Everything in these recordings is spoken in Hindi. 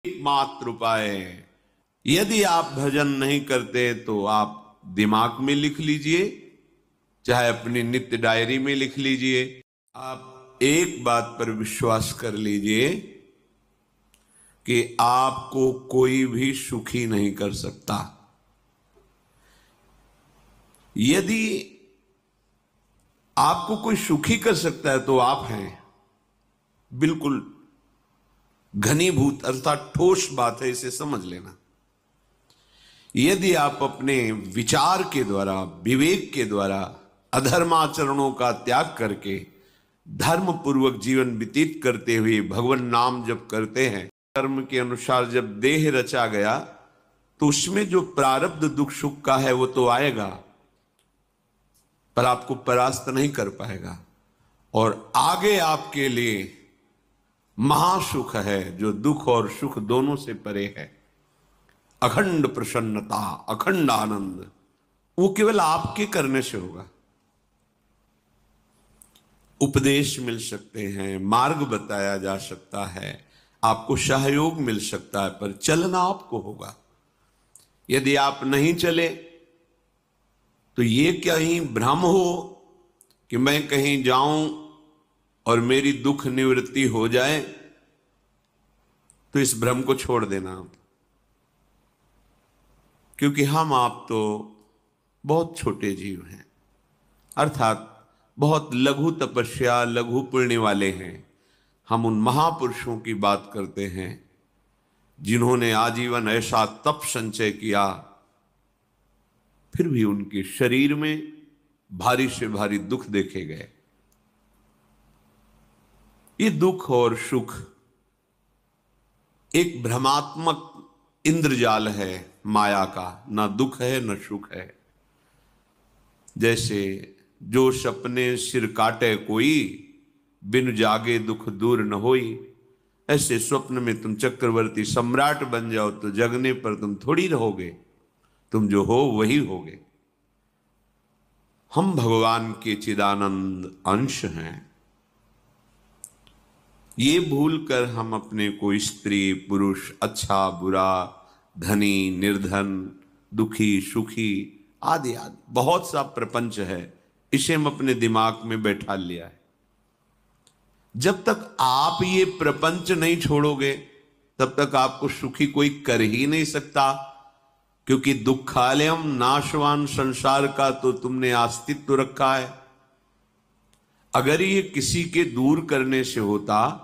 एकमात्र उपाय है। यदि आप भजन नहीं करते तो आप दिमाग में लिख लीजिए, चाहे अपनी नित्य डायरी में लिख लीजिए। आप एक बात पर विश्वास कर लीजिए कि आपको कोई भी सुखी नहीं कर सकता। यदि आपको कोई सुखी कर सकता है तो आप हैं। बिल्कुल घनीभूत अर्थात ठोस बात है, इसे समझ लेना। यदि आप अपने विचार के द्वारा, विवेक के द्वारा अधर्माचरणों का त्याग करके धर्म पूर्वक जीवन व्यतीत करते हुए भगवान नाम जप करते हैं, कर्म के अनुसार जब देह रचा गया तो उसमें जो प्रारब्ध दुख सुख का है वो तो आएगा, पर आपको परास्त नहीं कर पाएगा। और आगे आपके लिए महासुख है जो दुख और सुख दोनों से परे है। अखंड प्रसन्नता, अखंड आनंद, वो केवल आपके करने से होगा। उपदेश मिल सकते हैं, मार्ग बताया जा सकता है, आपको सहयोग मिल सकता है, पर चलना आपको होगा। यदि आप नहीं चले तो ये कहीं भ्रम हो कि मैं कहीं जाऊं और मेरी दुख निवृत्ति हो जाए, तो इस भ्रम को छोड़ देना। क्योंकि हम आप तो बहुत छोटे जीव हैं, अर्थात बहुत लघु तपस्या, लघु पुण्य वाले हैं। हम उन महापुरुषों की बात करते हैं जिन्होंने आजीवन ऐसा तप संचय किया, फिर भी उनके शरीर में भारी से भारी दुख देखे गए। ये दुख और सुख एक भ्रमात्मक इंद्रजाल है माया का, ना दुख है न सुख है। जैसे जो सपने सिर काटे कोई, बिन जागे दुख दूर न होई। ऐसे स्वप्न में तुम चक्रवर्ती सम्राट बन जाओ तो जगने पर तुम थोड़ी रहोगे, तुम जो हो वही होगे। हम भगवान के चिदानंद अंश हैं। ये भूल कर हम अपने को स्त्री पुरुष, अच्छा बुरा, धनी निर्धन, दुखी सुखी आदि आदि बहुत सा प्रपंच है, इसे हम अपने दिमाग में बैठा लिया है। जब तक आप ये प्रपंच नहीं छोड़ोगे तब तक आपको सुखी कोई कर ही नहीं सकता, क्योंकि दुखालयम नाशवान संसार का तो तुमने अस्तित्व रखा है। अगर ये किसी के दूर करने से होता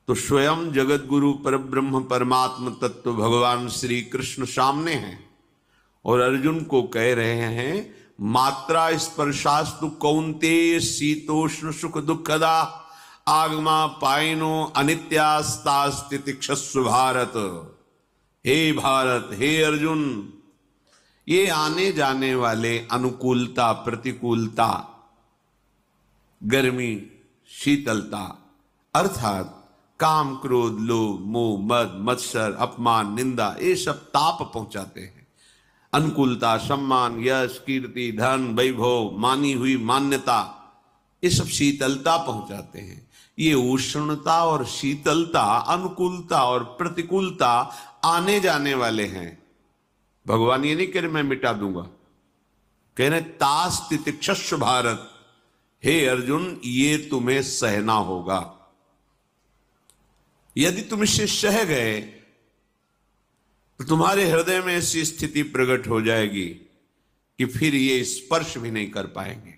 तो स्वयं जगत गुरु परब्रह्म परमात्म तत्व भगवान श्री कृष्ण सामने हैं और अर्जुन को कह रहे हैं, मात्रा स्पर्शास्तु कौन्तेय शीतोष्ण सुख दुखदा आगमा पाइनो अनित्यास्तास्तितिक्षस्व भारत। हे भारत, हे अर्जुन, ये आने जाने वाले अनुकूलता प्रतिकूलता, गर्मी शीतलता, अर्थात काम क्रोध लोभ मोह मद मत्सर अपमान निंदा, ये सब ताप पहुंचाते हैं। अनुकूलता सम्मान यश कीर्ति धन वैभव, मानी हुई मान्यता, ये सब शीतलता पहुंचाते हैं। ये उष्णता और शीतलता, अनुकूलता और प्रतिकूलता आने जाने वाले हैं। भगवान ये नहीं कह रहे मैं मिटा दूंगा, कह रहे तास तितिक्षस्व भारत। हे अर्जुन, ये तुम्हें सहना होगा। यदि तुम इसे सह गए तो तुम्हारे हृदय में ऐसी स्थिति प्रकट हो जाएगी कि फिर ये स्पर्श भी नहीं कर पाएंगे।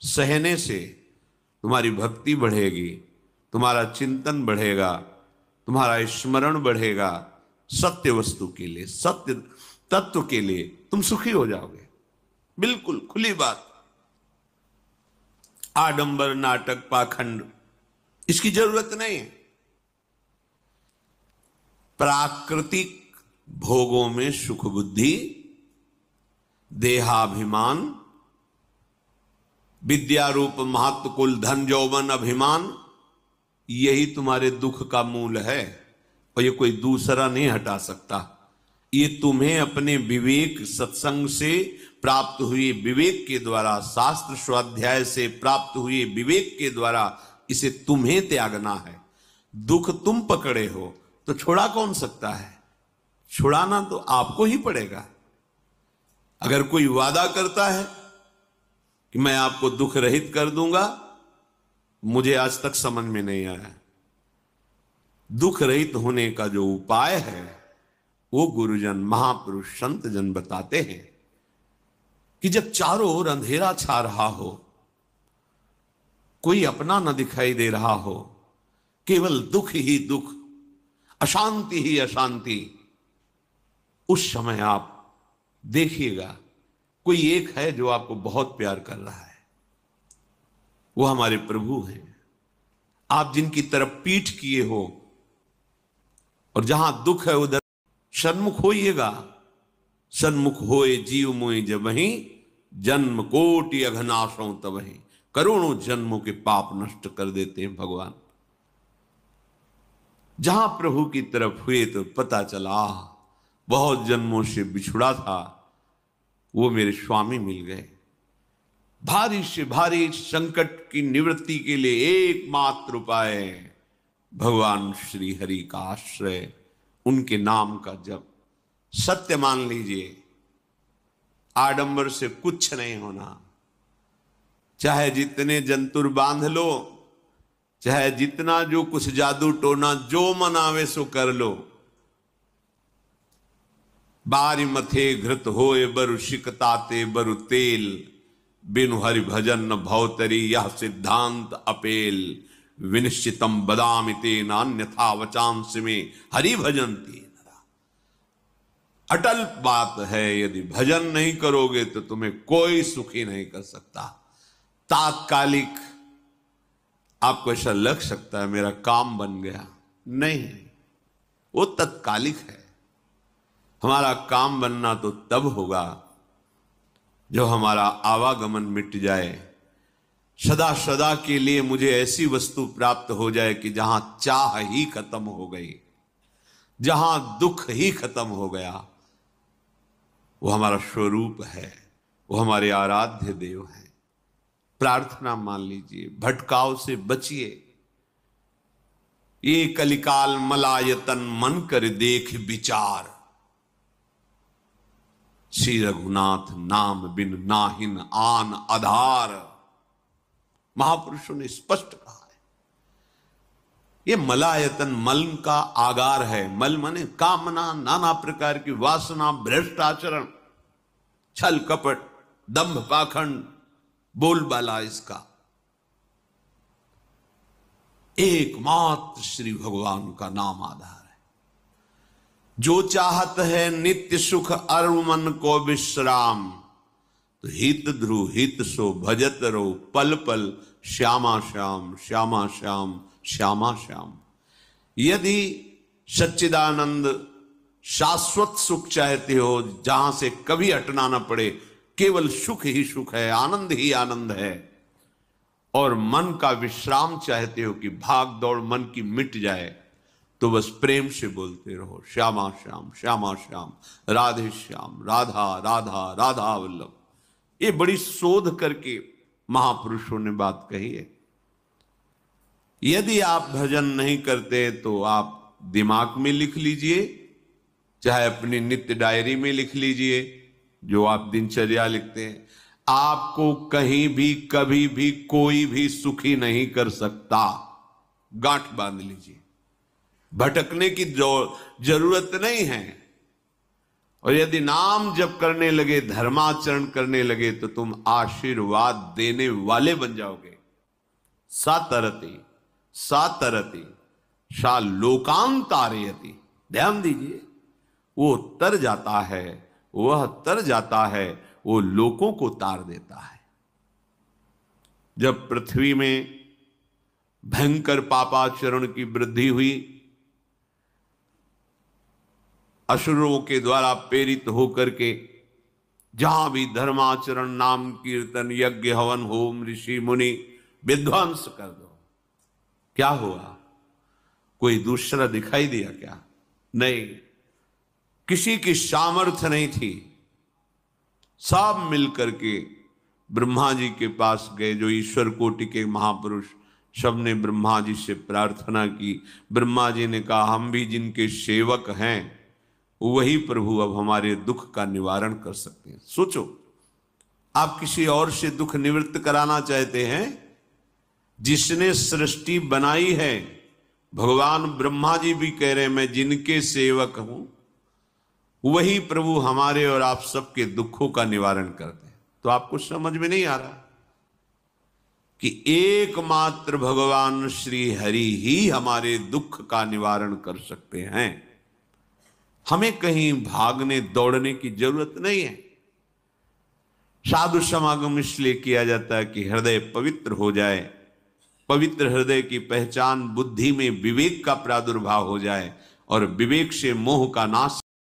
सहने से तुम्हारी भक्ति बढ़ेगी, तुम्हारा चिंतन बढ़ेगा, तुम्हारा स्मरण बढ़ेगा, सत्य वस्तु के लिए, सत्य तत्व के लिए तुम सुखी हो जाओगे। बिल्कुल खुली बात। आडंबर नाटक पाखंड इसकी जरूरत नहीं है। प्राकृतिक भोगों में सुख बुद्धि, देहाभिमान, विद्यारूप महत्व कुल धन यौवन अभिमान, यही तुम्हारे दुख का मूल है और ये कोई दूसरा नहीं हटा सकता। ये तुम्हें अपने विवेक सत्संग से प्राप्त हुए विवेक के द्वारा, शास्त्र स्वाध्याय से प्राप्त हुए विवेक के द्वारा इसे तुम्हें त्यागना है। दुख तुम पकड़े हो, तो छुड़ा कौन सकता है? छुड़ाना तो आपको ही पड़ेगा। अगर कोई वादा करता है कि मैं आपको दुख रहित कर दूंगा, मुझे आज तक समझ में नहीं आया। दुख रहित होने का जो उपाय है वो गुरुजन, महापुरुष, संत जन बताते हैं कि जब चारों ओर अंधेरा छा रहा हो, कोई अपना न दिखाई दे रहा हो, केवल दुख ही दुख, अशांति ही अशांति, उस समय आप देखिएगा कोई एक है जो आपको बहुत प्यार कर रहा है। वो हमारे प्रभु हैं। आप जिनकी तरफ पीठ किए हो और जहां दुख है उधर सन्मुख होइएगा। सन्मुख होए जीव मोए जब वहीं, जन्म कोटि अघनाशों तब वहीं। करोड़ों जन्मों के पाप नष्ट कर देते हैं भगवान। जहां प्रभु की तरफ हुए तो पता चला बहुत जन्मों से बिछुड़ा था, वो मेरे स्वामी मिल गए। भारी से भारी संकट की निवृत्ति के लिए एकमात्र उपाय भगवान श्री हरि का आश्रय, उनके नाम का जप। सत्य मान लीजिए, आडंबर से कुछ नहीं होना। चाहे जितने जंतुर बांध लो, चाहे जितना जो कुछ जादू टोना जो मन आवे सो कर लो, बारी मथे घृत होए बरु शिकताते बरु तेल, बिनु हरि भजन न भवतरी यह सिद्धांत अपेल। विनिश्चितम बदामि तेन अन्यथा वचांस में हरि भजन्ति। अटल बात है, यदि भजन नहीं करोगे तो तुम्हें कोई सुखी नहीं कर सकता। तात्कालिक आपको ऐसा लग सकता है मेरा काम बन गया, नहीं, वो तत्कालिक है। हमारा काम बनना तो तब होगा जो हमारा आवागमन मिट जाए, सदा सदा के लिए मुझे ऐसी वस्तु प्राप्त हो जाए कि जहां चाह ही खत्म हो गई, जहां दुख ही खत्म हो गया। वो हमारा स्वरूप है, वो हमारे आराध्य देव हैं। प्रार्थना मान लीजिए, भटकाव से बचिए। ये कलिकाल मलायतन मन कर देख विचार, श्री रघुनाथ नाम बिन नाहिन आन आधार। महापुरुषों ने स्पष्ट कहा है। ये मलायतन मल का आगार है। मल माने कामना, नाना प्रकार की वासना, भ्रष्ट आचरण, छल कपट, दंभ पाखंड, बोलबाला, इसका एकमात्र श्री भगवान का नाम आधार है। जो चाहत है नित्य सुख अरु मन को विश्राम, तो हित ध्रुव हित सो भजत रो पल पल श्यामा श्याम श्यामा श्याम श्यामा श्याम। यदि सच्चिदानंद शाश्वत सुख चाहते हो, जहां से कभी हटना ना पड़े, केवल सुख ही सुख है, आनंद ही आनंद है, और मन का विश्राम चाहते हो कि भाग दौड़ मन की मिट जाए, तो बस प्रेम से बोलते रहो श्यामा श्याम श्यामा श्याम, राधे श्याम, राधा राधा राधा वल्लभ। ये बड़ी शोध करके महापुरुषों ने बात कही है। यदि आप भजन नहीं करते तो आप दिमाग में लिख लीजिए, चाहे अपनी नित्य डायरी में लिख लीजिए, जो आप दिनचर्या लिखते हैं। आपको कहीं भी कभी भी कोई भी सुखी नहीं कर सकता। गांठ बांध लीजिए, भटकने की जरूरत नहीं है। और यदि नाम जप करने लगे, धर्माचरण करने लगे, तो तुम आशीर्वाद देने वाले बन जाओगे। सातरति सातरति सा लोकांतारयति। ध्यान दीजिए, वो तर जाता है, वह तर जाता है, वो लोकों को तार देता है। जब पृथ्वी में भयंकर पापाचरण की वृद्धि हुई, असुरों के द्वारा प्रेरित होकर के जहां भी धर्माचरण, नाम कीर्तन, यज्ञ, हवन, होम, ऋषि मुनि विध्वंस कर दो, क्या हुआ? कोई दूसरा दिखाई दिया क्या? नहीं, किसी की सामर्थ्य नहीं थी। सब मिलकर के ब्रह्मा जी के पास गए, जो ईश्वर कोटि के महापुरुष, सबने ब्रह्मा जी से प्रार्थना की। ब्रह्मा जी ने कहा हम भी जिनके सेवक हैं वही प्रभु अब हमारे दुख का निवारण कर सकते हैं। सोचो, आप किसी और से दुख निवृत्त कराना चाहते हैं, जिसने सृष्टि बनाई है, भगवान ब्रह्मा जी भी कह रहे हैं मैं जिनके सेवक हूं वही प्रभु हमारे और आप सबके दुखों का निवारण करते हैं। तो आपको समझ में नहीं आ रहा कि एकमात्र भगवान श्री हरि ही हमारे दुख का निवारण कर सकते हैं। हमें कहीं भागने दौड़ने की जरूरत नहीं है। साधु समागम इसलिए किया जाता है कि हृदय पवित्र हो जाए, पवित्र हृदय की पहचान बुद्धि में विवेक का प्रादुर्भाव हो जाए और विवेक से मोह का नाश